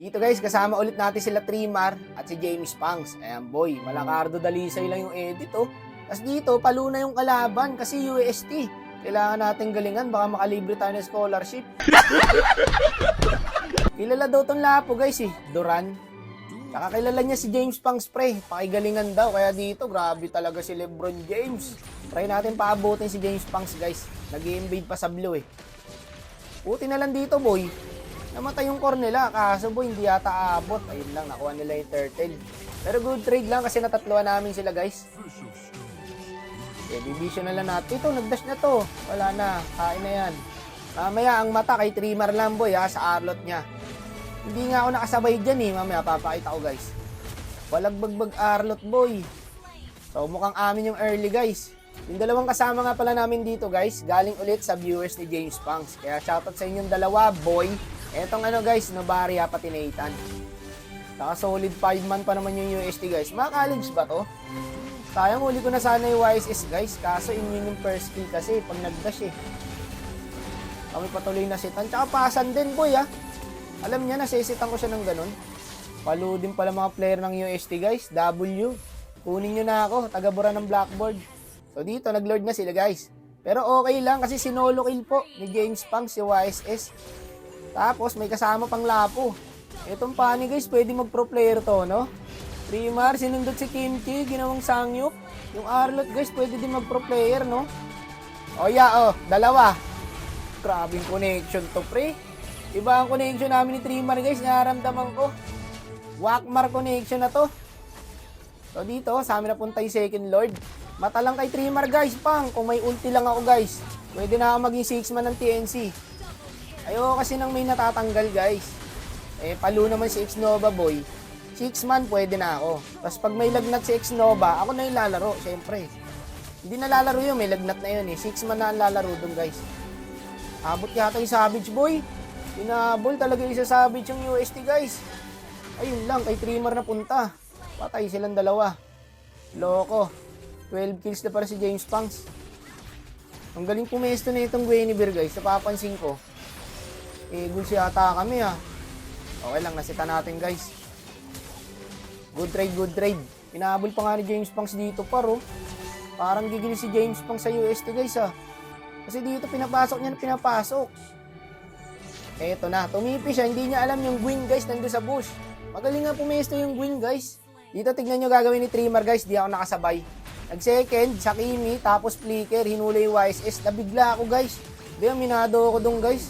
Dito guys, kasama ulit natin sila Trimar at si James Pangs. Ayan boy, malakardo dalisay lang yung edit oh. Tapos dito, paluna yung kalaban kasi UST. Kailangan natin galingan, baka makalibre tayo ng scholarship. Kilala daw tong lapo guys Duran. Saka kilala niya si James Pangs pre, pakigalingan daw. Kaya dito, grabe talaga si Lebron James. Try natin paabutin si James Pangs guys. Nag-i-invade pa sa blue Puti na lang dito boy. Namatay yung core nila, kaso boy, hindi yata aabot. Ayun lang, nakuha nila yung turtle. Pero good trade lang kasi natatluan namin sila guys. Division na lang natin. Ito, nagdash na to. Wala na, kain na yan. Mamaya, ang mata kay Trimar lang boy sa arlot niya. Hindi nga ako nakasabay dyan mamaya papakita ko guys. Walang bagbag arlot boy. So mukhang amin yung early guys. Yung dalawang kasama nga pala namin dito guys, galing ulit sa viewers ni James Pangs. Kaya shoutout sa inyong dalawa boy. Etong guys, Novaria pati Nathan. Saka solid 5 man pa naman yung UST guys. Mga college ba to? Sayang huli ko na sana yung YSS guys. Kaso yun yung first kill kasi pag nagdash Kami patuloy na sitan. Tsaka pasan din boy Alam niya, nasisitan ko siya ng ganun. Palo din pala mga player ng UST guys. W. Kunin nyo na ako. Tagabura ng blackboard. So dito, nag-lord na sila guys. Pero okay lang kasi sinolo kill po ni James Pangs yung YSS. Tapos may kasama pang lapo. Itong pani guys, pwede mag-pro player to, no? Trimar, sinundot si Kimchi, ginawang sangyup. Yung Arlot guys, pwede din mag-pro player, no? Dalawa. Grabing connection to, pre. Iba ang connection namin ni Trimar guys, naramdaman ko. Wakmar connection na to. So dito, sa amin napunta yung second lord. Mata lang kay Trimar guys, kung may ulti lang ako guys. Pwede na ako maging 6 man ng TNC. Ayoko kasi nang may natatanggal guys. Palo naman si Xnova boy. 6 man pwede na ako. Tapos pag may lagnat si Xnova, ako na yung lalaro, syempre. Hindi na lalaro yun, may lagnat na yun 6 man na ang lalaro dun guys. Abot yata yung Savage boy. Pinabol talaga yung sa Savage yung UST guys. Ayun lang, kay Trimar na punta. Patay silang dalawa. Loko. 12 kills na para si James Pangs. Ang galing pumesto na itong Guinevere guys, napapansin ko. Goals yata kami Okay lang, nasita natin guys. Good trade. Pinahabol pa nga ni James Pangs dito Parang gigil si James Pangs sa UST guys Kasi dito pinapasok niya na pinapasok. Eto na, tumipi siya, hindi niya alam yung Gwyn guys nandun sa bush. Magaling nga pumesto yung Gwyn guys. Dito tignan nyo gagawin ni Trimar guys, di ako nakasabay. Nag-second, sa Kimi, tapos flicker, hinuli yung YSS. Nabigla ako guys. Minado ako dun guys.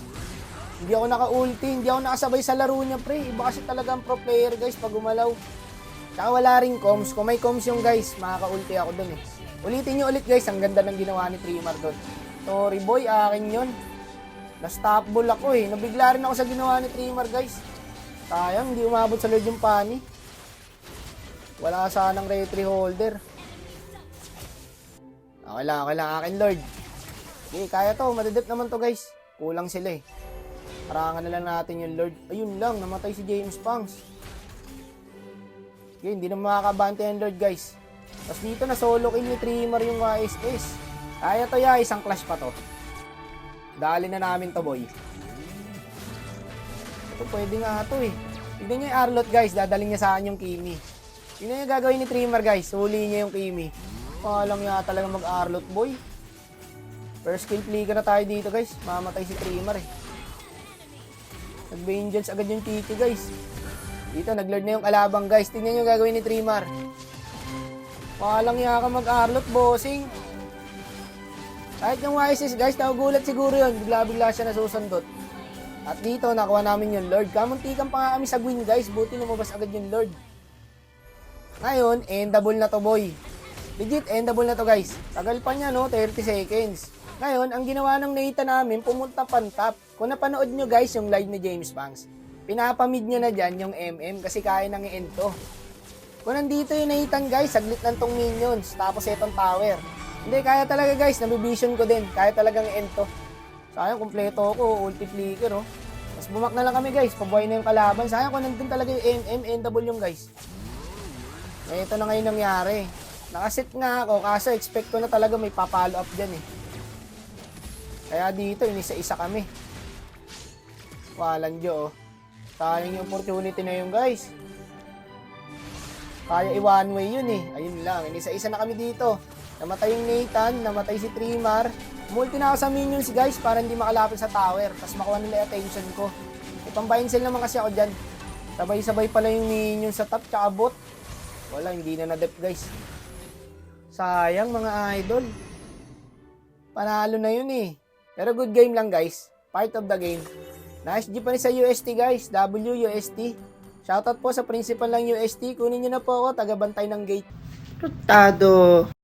Hindi ako naka-ulti, hindi ako nakasabay sa laro niya pre. Iba kasi talagang pro player guys pag gumalaw. Tsaka wala rin comms. Kung may comms yung guys, makaka-ulti ako dun Ulitin nyo ulit guys, ang ganda ng ginawa ni Trimar dun. Sorry boy, akin yun. Na-stop ball ako Nabigla rin ako sa ginawa ni Trimar guys. Sayang, hindi umabot sa lord yung pani. Wala sanang retry holder. Okay lang, akin lord. Okay, kaya to, madedep naman to guys. Kulang sila Harangan na lang natin yung lord. Ayun lang, namatay si James Pangs. Okay, hindi na makakabante yung lord guys. Tapos dito na solo kill ni Trimar yung YSS. Kaya to isang clash pa to. Dali na namin to boy. Ito pwede nga to Tignan nyo yung Arlot guys, dadaling niya sa akin yung Kimi. Tignan nyo yung gagawin ni Trimar guys, huli niya yung Kimi. Palang niya talaga mag-Arlot boy. First kill flicker na tayo dito guys, mamatay si Trimar Nag-Vengeance agad yung Tiki guys. Dito, nag-lord na yung kalabang guys. Tingnan nyo gagawin ni Trimar. Palang niya ka mag-Arlot bossing. Kahit yung YSS guys, nagugulat siguro yun. Bigla-bigla siya nasusundot. At dito, nakuha namin yung Lord. Kamuntikan pa nga kami sa Gwyn guys. Buti lumabas agad yung Lord. Ngayon, endable na to boy. Legit, endable na to guys. Tagal pa niya 30 seconds. Ngayon, ang ginawa ng Nathan namin, pumunta pan-top. Kung napanood nyo guys yung live ni James Pangs, pinapamid niya na dyan yung MM kasi kaya nang i-end to. Kung nandito yung Nathan guys, saglit lang tong minions, tapos itong tower. Hindi, kaya talaga guys, nabivision ko din. Kaya talagang i-end to. Sayang, kompleto ako, ulti flicker Tapos bumak na lang kami guys, pabuhay na yung kalaban. Sayang kung nandun talaga yung MM, endable yung guys. Ito na ngayon nangyari. Nakasit nga ako, kaso expect ko na talaga may papalo up dyan Kaya dito, inisa-isa kami. Walang Diyo Sayang yung opportunity na yun, guys. Kaya i-one way yun eh. Ayun lang. Isa-isa na kami dito. Namatay yung Nathan, namatay si Trimar. Multi na ako sa minions, guys, para hindi makalapit sa tower. Tapos makuha nila yung attention ko. Ipang-buy and sell naman kasi ako dyan. Sabay-sabay pala yung minions sa top tsaka bot. Wala, hindi na na-dep, guys. Sayang, mga idol. Panalo na yun eh. Pero good game lang, guys. Part of the game. Nice G pa rin sa UST, guys. WUST. Shoutout po sa principal ng UST. Kunin nyo na po ako. Taga-bantay ng gate. Rutado.